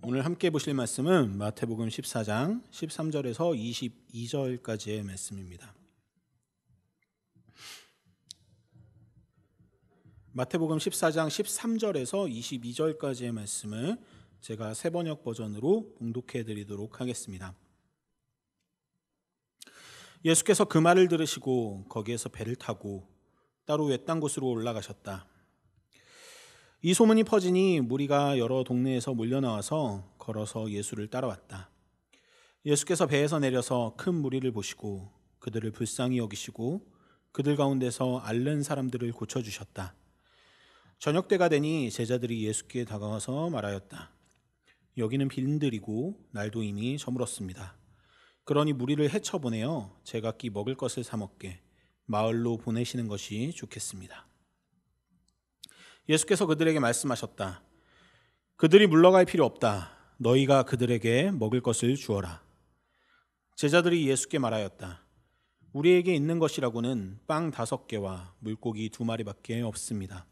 오늘 함께 보실 말씀은 마태복음 14장 13절에서 22절까지의 말씀입니다. 마태복음 14장 13절에서 22절까지의 말씀을 제가 새번역 버전으로 봉독해 드리도록 하겠습니다. 예수께서 그 말을 들으시고 거기에서 배를 타고 따로 외딴 곳으로 올라가셨다. 이 소문이 퍼지니 무리가 여러 동네에서 몰려나와서 걸어서 예수를 따라왔다. 예수께서 배에서 내려서 큰 무리를 보시고 그들을 불쌍히 여기시고 그들 가운데서 앓는 사람들을 고쳐주셨다. 저녁 때가 되니 제자들이 예수께 다가와서 말하였다. 여기는 빈들이고 날도 이미 저물었습니다. 그러니 무리를 헤쳐보내어 제각기 먹을 것을 사 먹게 마을로 보내시는 것이 좋겠습니다. 예수께서 그들에게 말씀하셨다. 그들이 물러갈 필요 없다. 너희가 그들에게 먹을 것을 주어라. 제자들이 예수께 말하였다. 우리에게 있는 것이라고는 빵 5개와 물고기 2마리밖에 없습니다.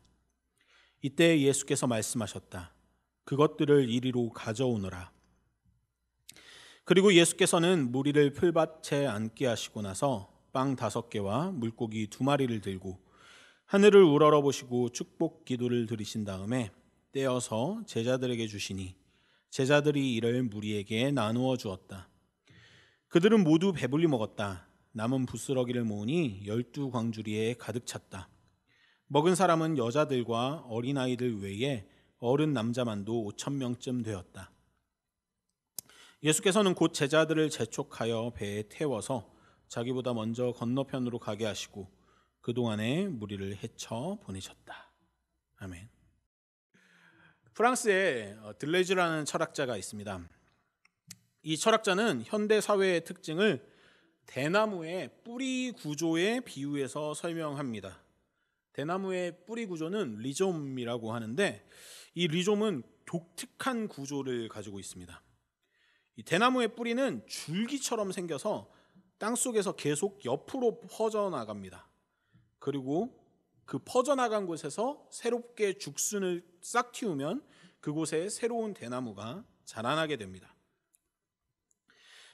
이때 예수께서 말씀하셨다. 그것들을 이리로 가져오너라. 그리고 예수께서는 무리를 풀밭에 앉게 하시고 나서 빵 5개와 물고기 2마리를 들고 하늘을 우러러보시고 축복 기도를 드리신 다음에 떼어서 제자들에게 주시니 제자들이 이를 무리에게 나누어 주었다. 그들은 모두 배불리 먹었다. 남은 부스러기를 모으니 12광주리에 가득 찼다. 먹은 사람은 여자들과 어린아이들 외에 어른 남자만도 5,000명쯤 되었다. 예수께서는 곧 제자들을 재촉하여 배에 태워서 자기보다 먼저 건너편으로 가게 하시고 그동안에 무리를 헤쳐 보내셨다. 아멘. 프랑스에 들레즈라는 철학자가 있습니다. 이 철학자는 현대 사회의 특징을 대나무의 뿌리 구조에 비유해서 설명합니다. 대나무의 뿌리 구조는 리좀이라고 하는데 이 리좀은 독특한 구조를 가지고 있습니다. 이 대나무의 뿌리는 줄기처럼 생겨서 땅속에서 계속 옆으로 퍼져나갑니다. 그리고 그 퍼져나간 곳에서 새롭게 죽순을 싹 틔우면 그곳에 새로운 대나무가 자라나게 됩니다.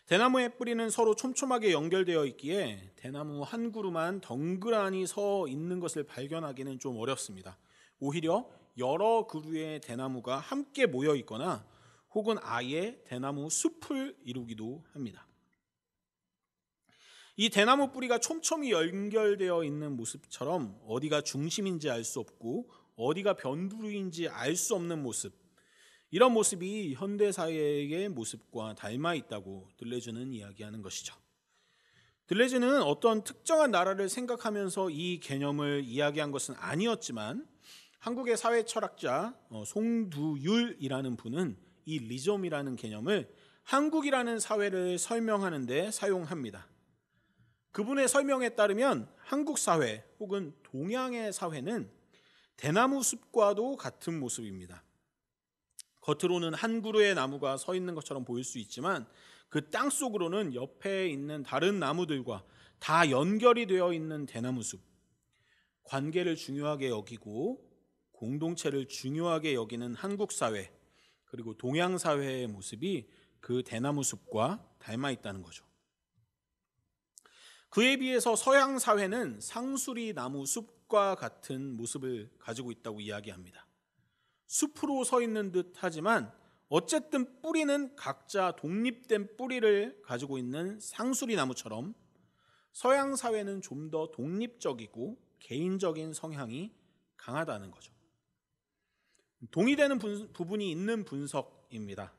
대나무의 뿌리는 서로 촘촘하게 연결되어 있기에 대나무 한 그루만 덩그러니 서 있는 것을 발견하기는 좀 어렵습니다. 오히려 여러 그루의 대나무가 함께 모여 있거나 혹은 아예 대나무 숲을 이루기도 합니다. 이 대나무 뿌리가 촘촘히 연결되어 있는 모습처럼 어디가 중심인지 알 수 없고 어디가 변두리인지 알 수 없는 모습, 이런 모습이 현대사회의 모습과 닮아 있다고 들레즈는 이야기하는 것이죠. 들레즈는 어떤 특정한 나라를 생각하면서 이 개념을 이야기한 것은 아니었지만 한국의 사회 철학자 송두율이라는 분은 이 리좀이라는 개념을 한국이라는 사회를 설명하는 데 사용합니다. 그분의 설명에 따르면 한국 사회 혹은 동양의 사회는 대나무 숲과도 같은 모습입니다. 겉으로는 한 그루의 나무가 서 있는 것처럼 보일 수 있지만 그 땅 속으로는 옆에 있는 다른 나무들과 다 연결이 되어 있는 대나무 숲. 관계를 중요하게 여기고 공동체를 중요하게 여기는 한국 사회, 그리고 동양 사회의 모습이 그 대나무 숲과 닮아 있다는 거죠. 그에 비해서 서양 사회는 상수리 나무 숲과 같은 모습을 가지고 있다고 이야기합니다. 숲으로 서 있는 듯 하지만 어쨌든 뿌리는 각자 독립된 뿌리를 가지고 있는 상수리 나무처럼 서양 사회는 좀 더 독립적이고 개인적인 성향이 강하다는 거죠. 동의되는 부분이 있는 분석입니다.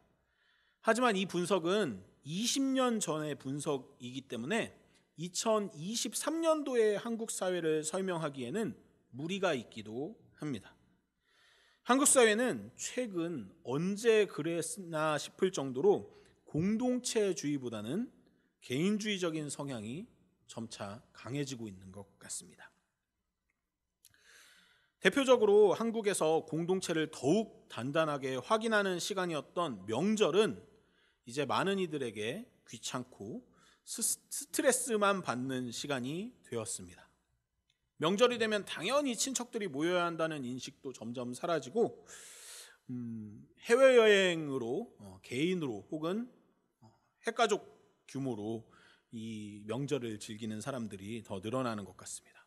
하지만 이 분석은 20년 전의 분석이기 때문에 2023년도의 한국 사회를 설명하기에는 무리가 있기도 합니다. 한국 사회는 최근 언제 그랬나 싶을 정도로 공동체주의보다는 개인주의적인 성향이 점차 강해지고 있는 것 같습니다. 대표적으로 한국에서 공동체를 더욱 단단하게 확인하는 시간이었던 명절은 이제 많은 이들에게 귀찮고 스트레스만 받는 시간이 되었습니다. 명절이 되면 당연히 친척들이 모여야 한다는 인식도 점점 사라지고 해외여행으로 개인으로 혹은 핵가족 규모로 이 명절을 즐기는 사람들이 더 늘어나는 것 같습니다.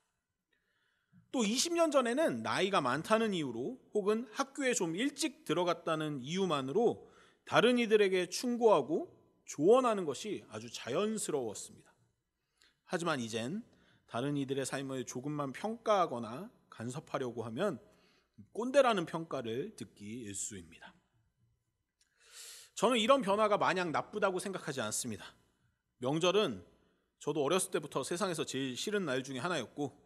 또 20년 전에는 나이가 많다는 이유로 혹은 학교에 좀 일찍 들어갔다는 이유만으로 다른 이들에게 충고하고 조언하는 것이 아주 자연스러웠습니다. 하지만 이젠 다른 이들의 삶을 조금만 평가하거나 간섭하려고 하면 꼰대라는 평가를 듣기 일쑤입니다. 저는 이런 변화가 마냥 나쁘다고 생각하지 않습니다. 명절은 저도 어렸을 때부터 세상에서 제일 싫은 날 중에 하나였고,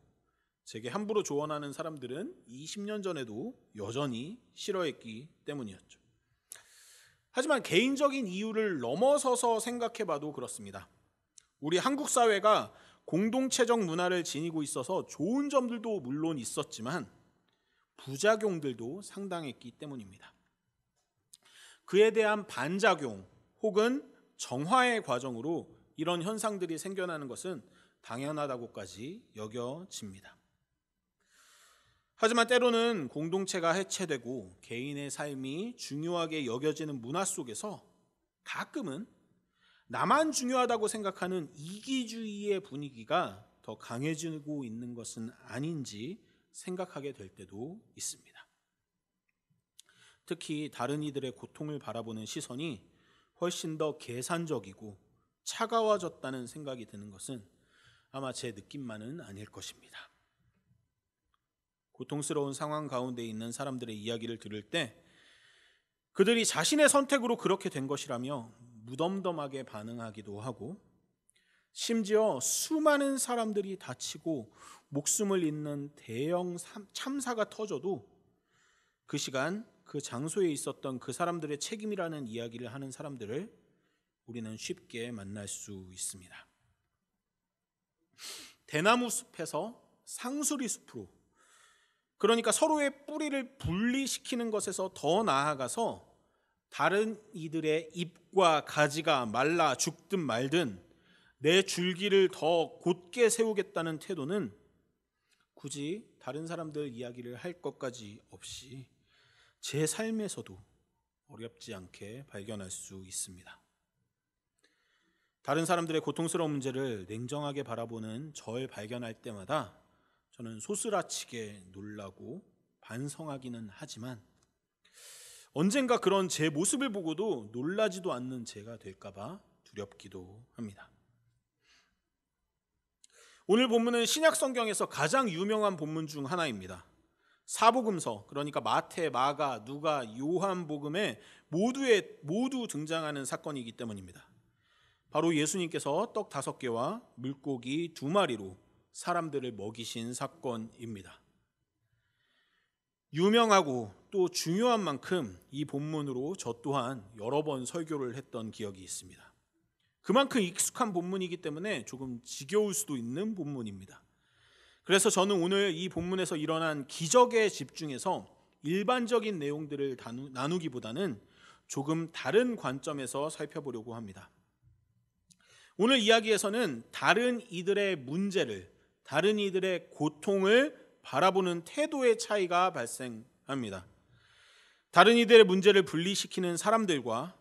제게 함부로 조언하는 사람들은 20년 전에도 여전히 싫어했기 때문이었죠. 하지만 개인적인 이유를 넘어서서 생각해봐도 그렇습니다. 우리 한국 사회가 공동체적 문화를 지니고 있어서 좋은 점들도 물론 있었지만 부작용들도 상당했기 때문입니다. 그에 대한 반작용 혹은 정화의 과정으로 이런 현상들이 생겨나는 것은 당연하다고까지 여겨집니다. 하지만 때로는 공동체가 해체되고 개인의 삶이 중요하게 여겨지는 문화 속에서 가끔은 나만 중요하다고 생각하는 이기주의의 분위기가 더 강해지고 있는 것은 아닌지 생각하게 될 때도 있습니다. 특히 다른 이들의 고통을 바라보는 시선이 훨씬 더 계산적이고 차가워졌다는 생각이 드는 것은 아마 제 느낌만은 아닐 것입니다. 고통스러운 상황 가운데 있는 사람들의 이야기를 들을 때 그들이 자신의 선택으로 그렇게 된 것이라며 무덤덤하게 반응하기도 하고, 심지어 수많은 사람들이 다치고 목숨을 잃는 대형 참사가 터져도 그 시간 그 장소에 있었던 그 사람들의 책임이라는 이야기를 하는 사람들을 우리는 쉽게 만날 수 있습니다. 대나무 숲에서 상수리 숲으로, 그러니까 서로의 뿌리를 분리시키는 것에서 더 나아가서 다른 이들의 잎과 가지가 말라 죽든 말든 내 줄기를 더 곧게 세우겠다는 태도는 굳이 다른 사람들 이야기를 할 것까지 없이 제 삶에서도 어렵지 않게 발견할 수 있습니다. 다른 사람들의 고통스러운 문제를 냉정하게 바라보는 저를 발견할 때마다 저는 소스라치게 놀라고 반성하기는 하지만 언젠가 그런 제 모습을 보고도 놀라지도 않는 제가 될까봐 두렵기도 합니다. 오늘 본문은 신약 성경에서 가장 유명한 본문 중 하나입니다. 사복음서, 그러니까 마태, 마가, 누가, 요한복음에 모두 등장하는 사건이기 때문입니다. 바로 예수님께서 떡 5개와 물고기 2마리로 사람들을 먹이신 사건입니다. 유명하고 또 중요한 만큼 이 본문으로 저 또한 여러 번 설교를 했던 기억이 있습니다. 그만큼 익숙한 본문이기 때문에 조금 지겨울 수도 있는 본문입니다. 그래서 저는 오늘 이 본문에서 일어난 기적에 집중해서 일반적인 내용들을 나누기보다는 조금 다른 관점에서 살펴보려고 합니다. 오늘 이야기에서는 다른 이들의 문제를, 다른 이들의 고통을 바라보는 태도의 차이가 발생합니다. 다른 이들의 문제를 분리시키는 사람들과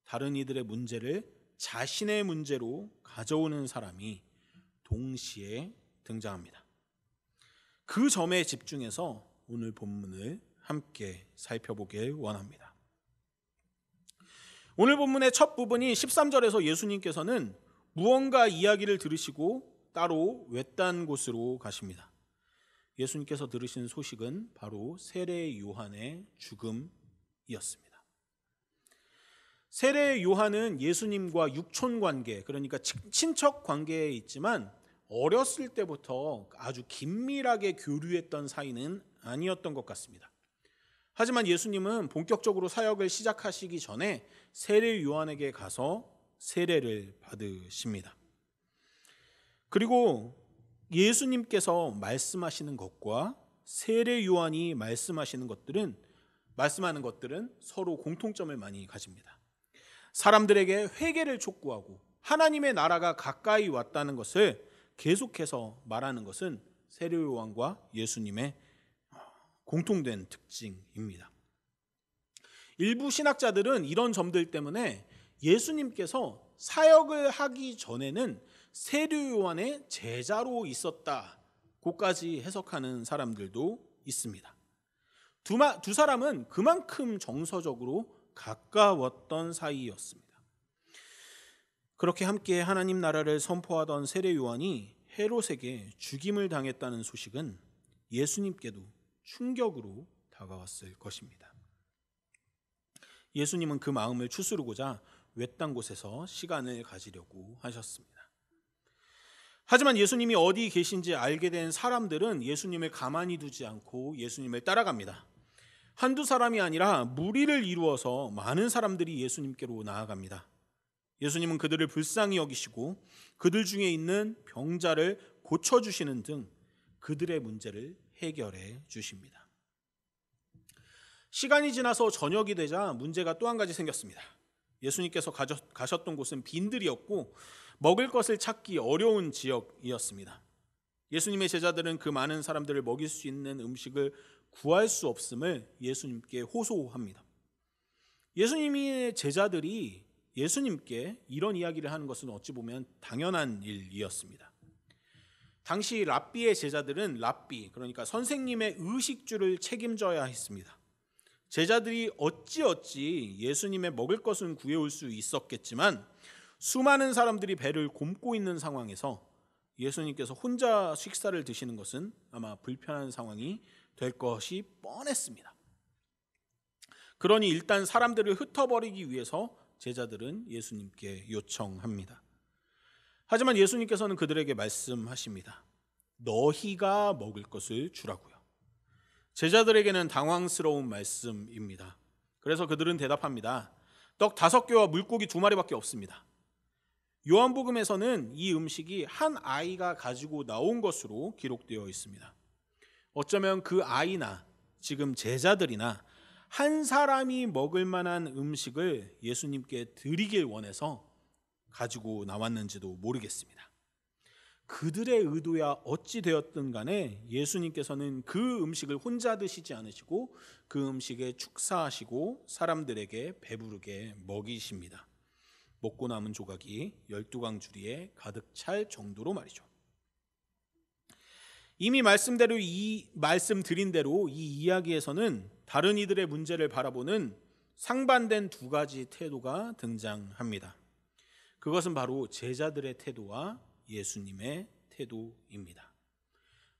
다른 이들의 문제를 자신의 문제로 가져오는 사람이 동시에 등장합니다. 그 점에 집중해서 오늘 본문을 함께 살펴보길 원합니다. 오늘 본문의 첫 부분이 13절에서 예수님께서는 무언가 이야기를 들으시고 따로 외딴 곳으로 가십니다. 예수님께서 들으신 소식은 바로 세례 요한의 죽음이었습니다. 세례 요한은 예수님과 육촌 관계, 그러니까 친척 관계에 있지만 어렸을 때부터 아주 긴밀하게 교류했던 사이는 아니었던 것 같습니다. 하지만 예수님은 본격적으로 사역을 시작하시기 전에 세례 요한에게 가서 세례를 받으십니다. 그리고 예수님께서 말씀하시는 것과 세례 요한이 말씀하는 것들은 서로 공통점을 많이 가집니다. 사람들에게 회개를 촉구하고 하나님의 나라가 가까이 왔다는 것을 계속해서 말하는 것은 세례 요한과 예수님의 공통된 특징입니다. 일부 신학자들은 이런 점들 때문에 예수님께서 사역을 하기 전에는 세례 요한의 제자로 있었다고까지 해석하는 사람들도 있습니다. 두 사람은 그만큼 정서적으로 가까웠던 사이였습니다. 그렇게 함께 하나님 나라를 선포하던 세례 요한이 헤롯에게 죽임을 당했다는 소식은 예수님께도 충격으로 다가왔을 것입니다. 예수님은 그 마음을 추스르고자 외딴 곳에서 시간을 가지려고 하셨습니다. 하지만 예수님이 어디 계신지 알게 된 사람들은 예수님을 가만히 두지 않고 예수님을 따라갑니다. 한두 사람이 아니라 무리를 이루어서 많은 사람들이 예수님께로 나아갑니다. 예수님은 그들을 불쌍히 여기시고 그들 중에 있는 병자를 고쳐주시는 등 그들의 문제를 해결해 주십니다. 시간이 지나서 저녁이 되자 문제가 또 한 가지 생겼습니다. 예수님께서 가셨던 곳은 빈들이었고 먹을 것을 찾기 어려운 지역이었습니다. 예수님의 제자들은 그 많은 사람들을 먹일 수 있는 음식을 구할 수 없음을 예수님께 호소합니다. 예수님의 제자들이 예수님께 이런 이야기를 하는 것은 어찌 보면 당연한 일이었습니다. 당시 랍비의 제자들은 그러니까 선생님의 의식주를 책임져야 했습니다. 제자들이 어찌 예수님의 먹을 것은 구해올 수 있었겠지만 수많은 사람들이 배를 곪고 있는 상황에서 예수님께서 혼자 식사를 드시는 것은 아마 불편한 상황이 될 것이 뻔했습니다. 그러니 일단 사람들을 흩어버리기 위해서 제자들은 예수님께 요청합니다. 하지만 예수님께서는 그들에게 말씀하십니다. 너희가 먹을 것을 주라고요. 제자들에게는 당황스러운 말씀입니다. 그래서 그들은 대답합니다. 떡 5개와 물고기 2마리밖에 없습니다. 요한복음에서는 이 음식이 한 아이가 가지고 나온 것으로 기록되어 있습니다. 어쩌면 그 아이나 지금 제자들이나 한 사람이 먹을 만한 음식을 예수님께 드리길 원해서 가지고 나왔는지도 모르겠습니다. 그들의 의도야 어찌 되었든 간에 예수님께서는 그 음식을 혼자 드시지 않으시고 그 음식에 축사하시고 사람들에게 배부르게 먹이십니다. 먹고 남은 조각이 12광주리에 가득 찰 정도로 말이죠. 이미 말씀드린 대로 이 이야기에서는 다른 이들의 문제를 바라보는 상반된 2가지 태도가 등장합니다. 그것은 바로 제자들의 태도와 예수님의 태도입니다.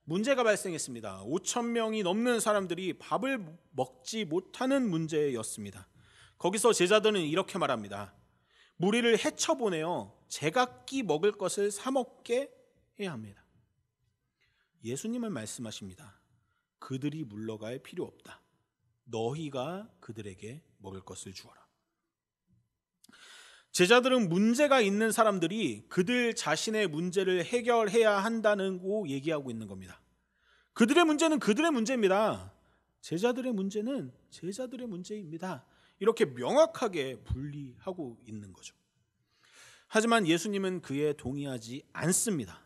문제가 발생했습니다. 5,000명이 넘는 사람들이 밥을 먹지 못하는 문제였습니다. 거기서 제자들은 이렇게 말합니다. 무리를 헤쳐보내어 제각기 먹을 것을 사 먹게 해야 합니다. 예수님은 말씀하십니다. 그들이 물러갈 필요 없다. 너희가 그들에게 먹을 것을 주어라. 제자들은 문제가 있는 사람들이 그들 자신의 문제를 해결해야 한다는 거 얘기하고 있는 겁니다. 그들의 문제는 그들의 문제입니다. 제자들의 문제는 제자들의 문제입니다. 이렇게 명확하게 분리하고 있는 거죠. 하지만 예수님은 그에 동의하지 않습니다.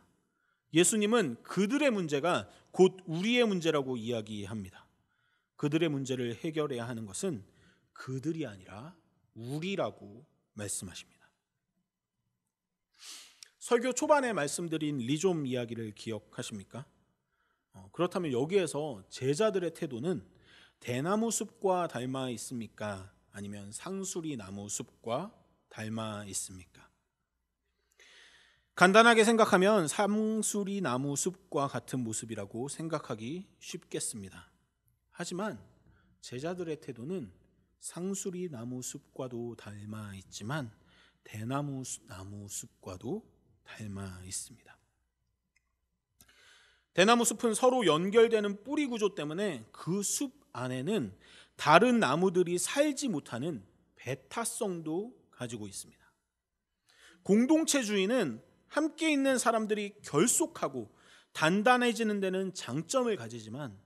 예수님은 그들의 문제가 곧 우리의 문제라고 이야기합니다. 그들의 문제를 해결해야 하는 것은 그들이 아니라 우리라고 말씀하십니다. 설교 초반에 말씀드린 리좀 이야기를 기억하십니까? 그렇다면 여기에서 제자들의 태도는 대나무 숲과 닮아 있습니까? 아니면 상수리 나무 숲과 닮아 있습니까? 간단하게 생각하면 상수리 나무 숲과 같은 모습이라고 생각하기 쉽겠습니다. 하지만 제자들의 태도는 상수리 나무 숲과도 닮아 있지만 대나무 나무 숲과도 닮아 있습니다. 대나무 숲은 서로 연결되는 뿌리 구조 때문에 그 숲 안에는 다른 나무들이 살지 못하는 배타성도 가지고 있습니다. 공동체주의는 함께 있는 사람들이 결속하고 단단해지는 데는 장점을 가지지만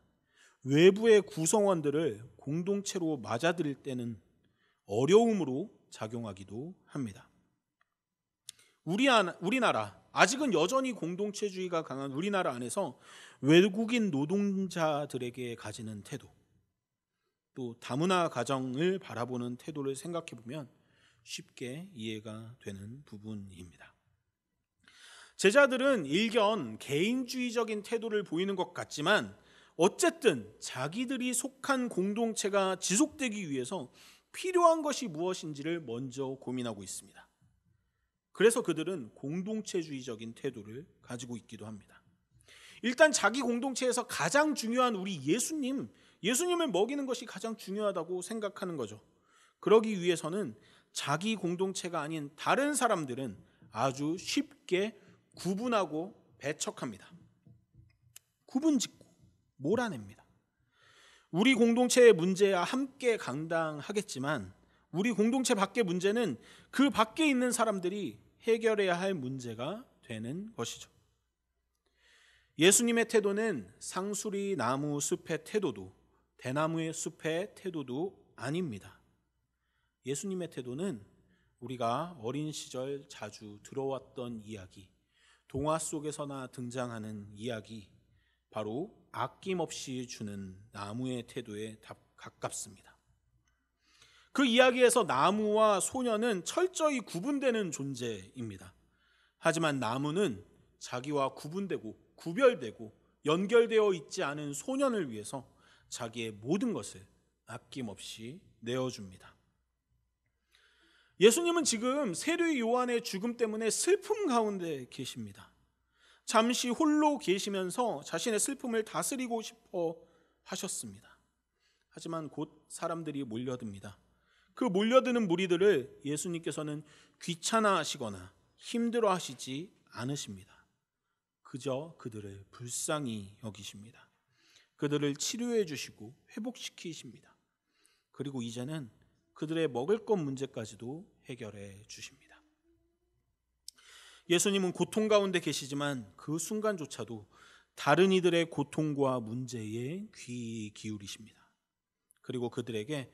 외부의 구성원들을 공동체로 맞아들일 때는 어려움으로 작용하기도 합니다. 우리나라, 아직은 여전히 공동체주의가 강한 우리나라 안에서 외국인 노동자들에게 가지는 태도, 또 다문화 가정을 바라보는 태도를 생각해 보면 쉽게 이해가 되는 부분입니다. 제자들은 일견 개인주의적인 태도를 보이는 것 같지만 어쨌든 자기들이 속한 공동체가 지속되기 위해서 필요한 것이 무엇인지를 먼저 고민하고 있습니다. 그래서 그들은 공동체주의적인 태도를 가지고 있기도 합니다. 일단 자기 공동체에서 가장 중요한 우리 예수님을 먹이는 것이 가장 중요하다고 생각하는 거죠. 그러기 위해서는 자기 공동체가 아닌 다른 사람들은 아주 쉽게 구분하고 배척합니다. 구분짓고 몰아냅니다. 우리 공동체의 문제야 함께 감당하겠지만 우리 공동체 밖의 문제는 그 밖에 있는 사람들이 해결해야 할 문제가 되는 것이죠. 예수님의 태도는 상수리 나무 숲의 태도도 대나무의 숲의 태도도 아닙니다. 예수님의 태도는 우리가 어린 시절 자주 들어왔던 이야기, 동화 속에서나 등장하는 이야기, 바로 아낌없이 주는 나무의 태도에 가깝습니다. 그 이야기에서 나무와 소녀는 철저히 구분되는 존재입니다. 하지만 나무는 자기와 구분되고 구별되고 연결되어 있지 않은 소년을 위해서 자기의 모든 것을 아낌없이 내어줍니다. 예수님은 지금 세례 요한의 죽음 때문에 슬픔 가운데 계십니다. 잠시 홀로 계시면서 자신의 슬픔을 다스리고 싶어 하셨습니다. 하지만 곧 사람들이 몰려듭니다. 그 몰려드는 무리들을 예수님께서는 귀찮아하시거나 힘들어하시지 않으십니다. 그저 그들을 불쌍히 여기십니다. 그들을 치료해 주시고 회복시키십니다. 그리고 이제는 그들의 먹을 것 문제까지도 해결해 주십니다. 예수님은 고통 가운데 계시지만 그 순간조차도 다른 이들의 고통과 문제에 귀 기울이십니다. 그리고 그들에게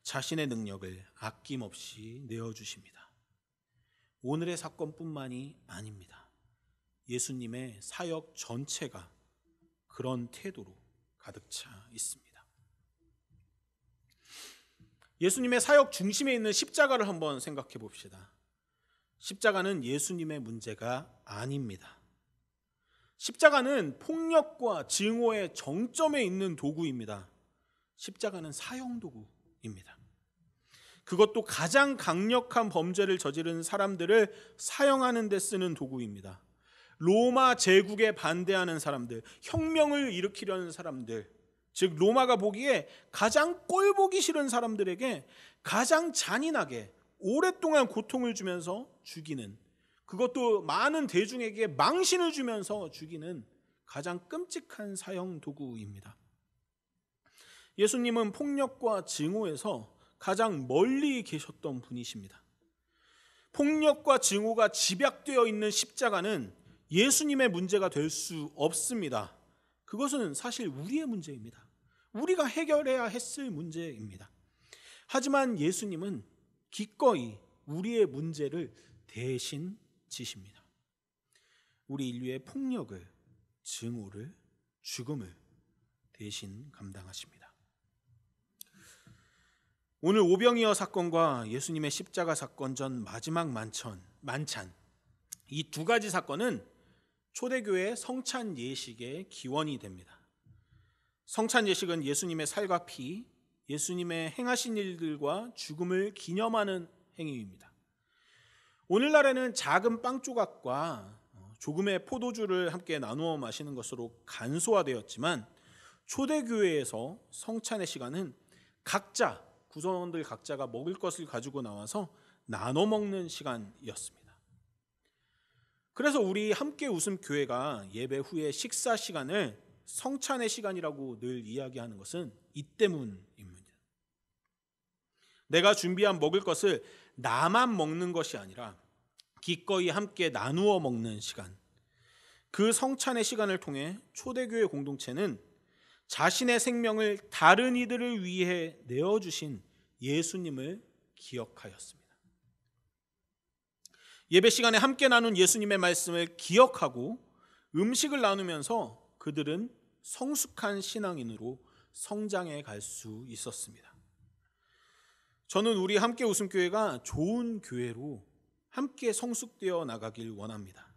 자신의 능력을 아낌없이 내어주십니다. 오늘의 사건뿐만이 아닙니다. 예수님의 사역 전체가 그런 태도로 가득 차 있습니다. 예수님의 사역 중심에 있는 십자가를 한번 생각해 봅시다. 십자가는 예수님의 문제가 아닙니다. 십자가는 폭력과 증오의 정점에 있는 도구입니다. 십자가는 사형 도구입니다. 그것도 가장 강력한 범죄를 저지른 사람들을 사형하는 데 쓰는 도구입니다. 로마 제국에 반대하는 사람들, 혁명을 일으키려는 사람들, 즉 로마가 보기에 가장 꼴보기 싫은 사람들에게 가장 잔인하게 오랫동안 고통을 주면서 죽이는, 그것도 많은 대중에게 망신을 주면서 죽이는 가장 끔찍한 사형 도구입니다. 예수님은 폭력과 증오에서 가장 멀리 계셨던 분이십니다. 폭력과 증오가 집약되어 있는 십자가는 예수님의 문제가 될 수 없습니다. 그것은 사실 우리의 문제입니다. 우리가 해결해야 했을 문제입니다. 하지만 예수님은 기꺼이 우리의 문제를 대신 지십니다. 우리 인류의 폭력을, 증오를, 죽음을 대신 감당하십니다. 오늘 오병이어 사건과 예수님의 십자가 사건 전 마지막 만찬, 이 두 가지 사건은 초대교회 성찬 예식의 기원이 됩니다. 성찬 예식은 예수님의 살과 피, 예수님의 행하신 일들과 죽음을 기념하는 행위입니다. 오늘날에는 작은 빵 조각과 조금의 포도주를 함께 나누어 마시는 것으로 간소화되었지만 초대교회에서 성찬의 시간은 구성원들 각자가 먹을 것을 가지고 나와서 나눠 먹는 시간이었습니다. 그래서 우리 함께 웃음 교회가 예배 후에 식사 시간을 성찬의 시간이라고 늘 이야기하는 것은 이 때문입니다. 내가 준비한 먹을 것을 나만 먹는 것이 아니라 기꺼이 함께 나누어 먹는 시간, 그 성찬의 시간을 통해 초대교회 공동체는 자신의 생명을 다른 이들을 위해 내어주신 예수님을 기억하였습니다. 예배 시간에 함께 나눈 예수님의 말씀을 기억하고 음식을 나누면서 그들은 성숙한 신앙인으로 성장해 갈 수 있었습니다. 저는 우리 함께 웃음교회가 좋은 교회로 함께 성숙되어 나가길 원합니다.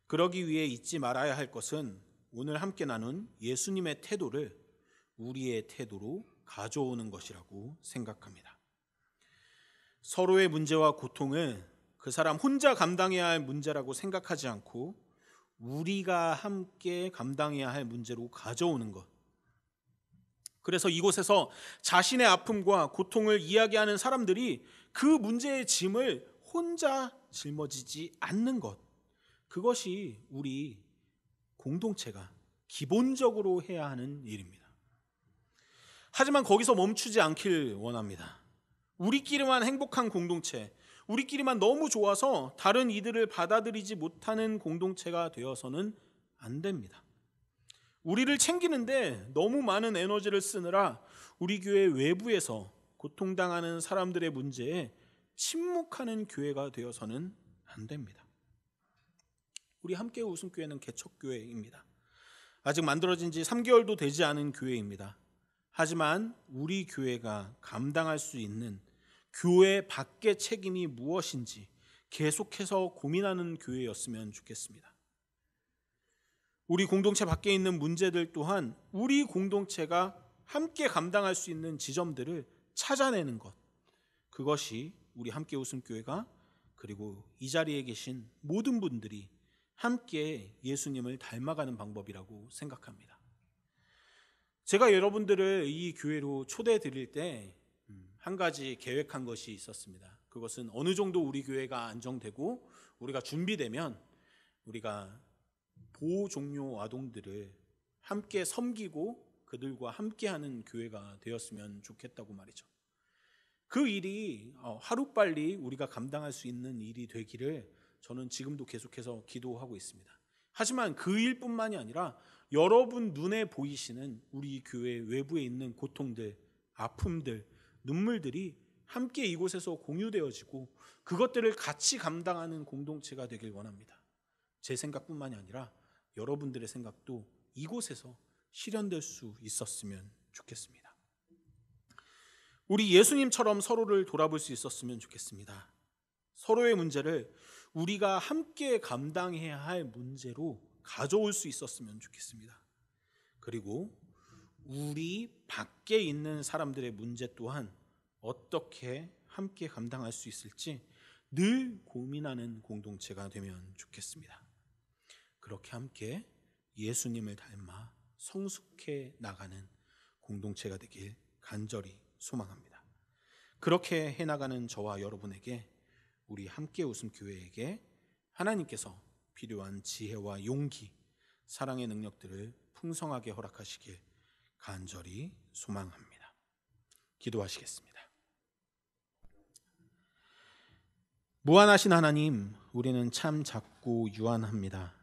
그러기 위해 잊지 말아야 할 것은 오늘 함께 나눈 예수님의 태도를 우리의 태도로 가져오는 것이라고 생각합니다. 서로의 문제와 고통을 그 사람 혼자 감당해야 할 문제라고 생각하지 않고 우리가 함께 감당해야 할 문제로 가져오는 것. 그래서 이곳에서 자신의 아픔과 고통을 이야기하는 사람들이 그 문제의 짐을 혼자 짊어지지 않는 것. 그것이 우리 공동체가 기본적으로 해야 하는 일입니다. 하지만 거기서 멈추지 않길 원합니다. 우리끼리만 행복한 공동체, 우리끼리만 너무 좋아서 다른 이들을 받아들이지 못하는 공동체가 되어서는 안 됩니다. 우리를 챙기는데 너무 많은 에너지를 쓰느라 우리 교회 외부에서 고통당하는 사람들의 문제에 침묵하는 교회가 되어서는 안 됩니다. 우리 함께 웃음교회는 개척교회입니다. 아직 만들어진 지 3개월도 되지 않은 교회입니다. 하지만 우리 교회가 감당할 수 있는 교회 밖의 책임이 무엇인지 계속해서 고민하는 교회였으면 좋겠습니다. 우리 공동체 밖에 있는 문제들 또한 우리 공동체가 함께 감당할 수 있는 지점들을 찾아내는 것, 그것이 우리 함께 웃음교회가 그리고 이 자리에 계신 모든 분들이 함께 예수님을 닮아가는 방법이라고 생각합니다. 제가 여러분들을 이 교회로 초대해 드릴 때 한 가지 계획한 것이 있었습니다. 그것은 어느 정도 우리 교회가 안정되고 우리가 준비되면 우리가 보호 종료 아동들을 함께 섬기고 그들과 함께하는 교회가 되었으면 좋겠다고 말이죠. 그 일이 하루빨리 우리가 감당할 수 있는 일이 되기를 저는 지금도 계속해서 기도하고 있습니다. 하지만 그 일뿐만이 아니라 여러분 눈에 보이시는 우리 교회 외부에 있는 고통들, 아픔들, 눈물들이 함께 이곳에서 공유되어지고 그것들을 같이 감당하는 공동체가 되길 원합니다. 제 생각뿐만이 아니라 여러분들의 생각도 이곳에서 실현될 수 있었으면 좋겠습니다. 우리 예수님처럼 서로를 돌아볼 수 있었으면 좋겠습니다. 서로의 문제를 우리가 함께 감당해야 할 문제로 가져올 수 있었으면 좋겠습니다. 그리고 우리 밖에 있는 사람들의 문제 또한 어떻게 함께 감당할 수 있을지 늘 고민하는 공동체가 되면 좋겠습니다. 그렇게 함께 예수님을 닮아 성숙해 나가는 공동체가 되길 간절히 소망합니다. 그렇게 해나가는 저와 여러분에게 우리 함께 웃음교회에게 하나님께서 필요한 지혜와 용기, 사랑의 능력들을 풍성하게 허락하시길 간절히 소망합니다. 기도하시겠습니다. 무한하신 하나님, 우리는 참 작고 유한합니다.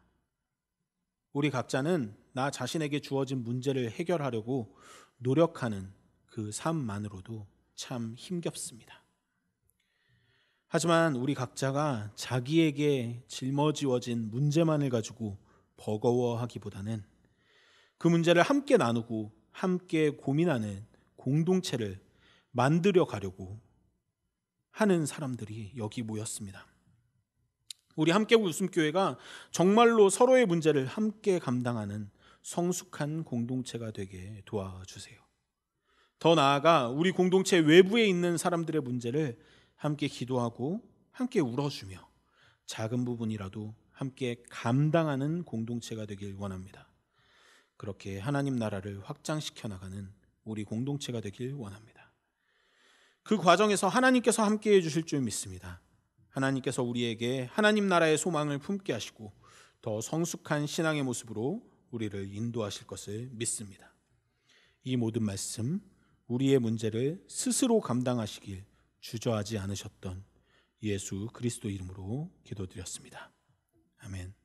우리 각자는 나 자신에게 주어진 문제를 해결하려고 노력하는 그 삶만으로도 참 힘겹습니다. 하지만 우리 각자가 자기에게 짊어지워진 문제만을 가지고 버거워하기보다는 그 문제를 함께 나누고 함께 고민하는 공동체를 만들어 가려고 하는 사람들이 여기 모였습니다. 우리 함께 웃음교회가 정말로 서로의 문제를 함께 감당하는 성숙한 공동체가 되게 도와주세요. 더 나아가 우리 공동체 외부에 있는 사람들의 문제를 함께 기도하고 함께 울어주며 작은 부분이라도 함께 감당하는 공동체가 되길 원합니다. 그렇게 하나님 나라를 확장시켜 나가는 우리 공동체가 되길 원합니다. 그 과정에서 하나님께서 함께해 주실 줄 믿습니다. 하나님께서 우리에게 하나님 나라의 소망을 품게 하시고 더 성숙한 신앙의 모습으로 우리를 인도하실 것을 믿습니다. 이 모든 말씀, 우리의 문제를 스스로 감당하시길 주저하지 않으셨던 예수 그리스도 이름으로 기도드렸습니다. 아멘.